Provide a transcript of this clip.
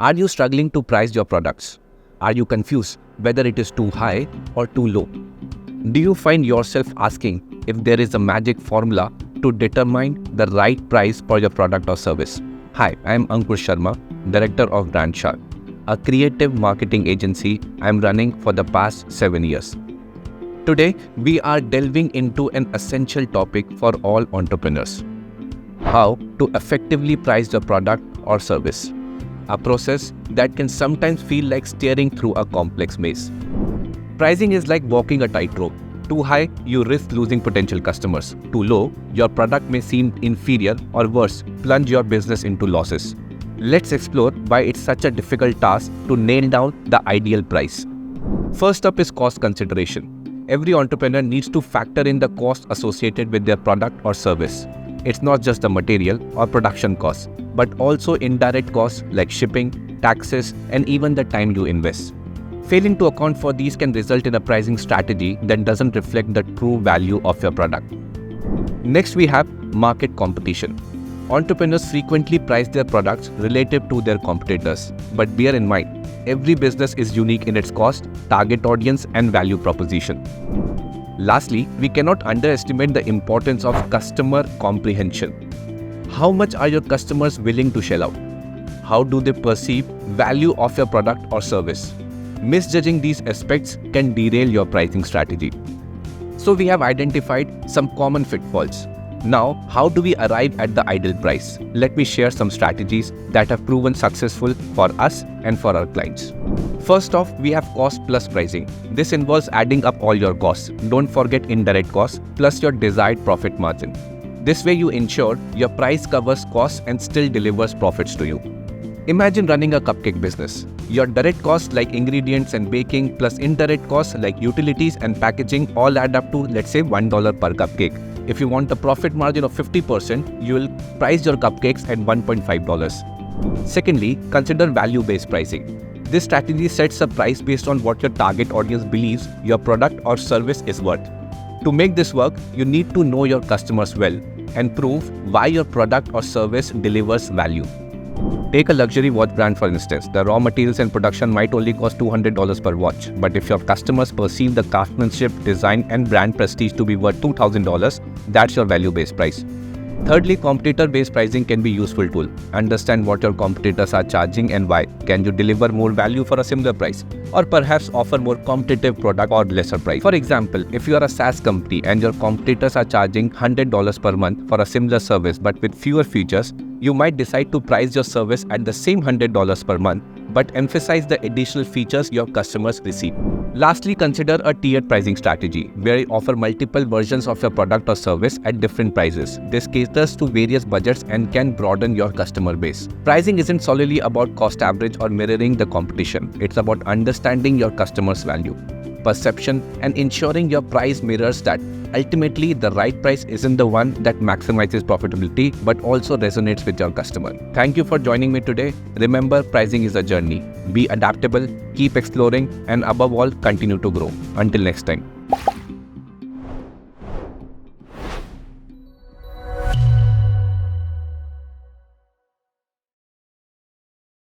Are you struggling to price your products? Are you confused whether it is too high or too low? Do you find yourself asking if there is a magic formula to determine the right price for your product or service? Hi, I am Ankur Sharma, Director of Brandshark, a creative marketing agency I am running for the past 7 years. Today, we are delving into an essential topic for all entrepreneurs: how to effectively price your product or service. A process that can sometimes feel like steering through a complex maze. Pricing is like walking a tightrope. Too high, you risk losing potential customers. Too low, your product may seem inferior, or worse, plunge your business into losses. Let's explore why it's such a difficult task to nail down the ideal price. First up is cost consideration. Every entrepreneur needs to factor in the cost associated with their product or service. It's not just the material or production costs, but also indirect costs like shipping, taxes, and even the time you invest. Failing to account for these can result in a pricing strategy that doesn't reflect the true value of your product. Next, we have market competition. Entrepreneurs frequently price their products relative to their competitors, but bear in mind, every business is unique in its cost, target audience, and value proposition. Lastly, we cannot underestimate the importance of customer comprehension. How much are your customers willing to shell out? How do they perceive value of your product or service? Misjudging these aspects can derail your pricing strategy. So we have identified some common pitfalls. Now, how do we arrive at the ideal price? Let me share some strategies that have proven successful for us and for our clients. First off, we have cost plus pricing. This involves adding up all your costs. Don't forget indirect costs plus your desired profit margin. This way you ensure your price covers costs and still delivers profits to you. Imagine running a cupcake business. Your direct costs like ingredients and baking plus indirect costs like utilities and packaging all add up to, let's say, $1 per cupcake. If you want a profit margin of 50%, you will price your cupcakes at $1.5. Secondly, consider value-based pricing. This strategy sets a price based on what your target audience believes your product or service is worth. To make this work, you need to know your customers well and prove why your product or service delivers value. Take a luxury watch brand for instance. The raw materials and production might only cost $200 per watch, but if your customers perceive the craftsmanship, design, and brand prestige to be worth $2,000, that's your value-based price. Thirdly, competitor-based pricing can be a useful tool. Understand what your competitors are charging and why. Can you deliver more value for a similar price? Or perhaps offer more competitive product or lesser price. For example, if you are a SaaS company and your competitors are charging $100 per month for a similar service but with fewer features, you might decide to price your service at the same $100 per month but emphasize the additional features your customers receive. Lastly, consider a tiered pricing strategy where you offer multiple versions of your product or service at different prices. This caters to various budgets and can broaden your customer base. Pricing isn't solely about cost average or mirroring the competition. It's about understanding your customer's value, perception, and ensuring your price mirrors that. Ultimately, the right price isn't the one that maximizes profitability but also resonates with your customer. Thank you for joining me today. Remember, pricing is a journey. Be adaptable, keep exploring, and above all, continue to grow. Until next time.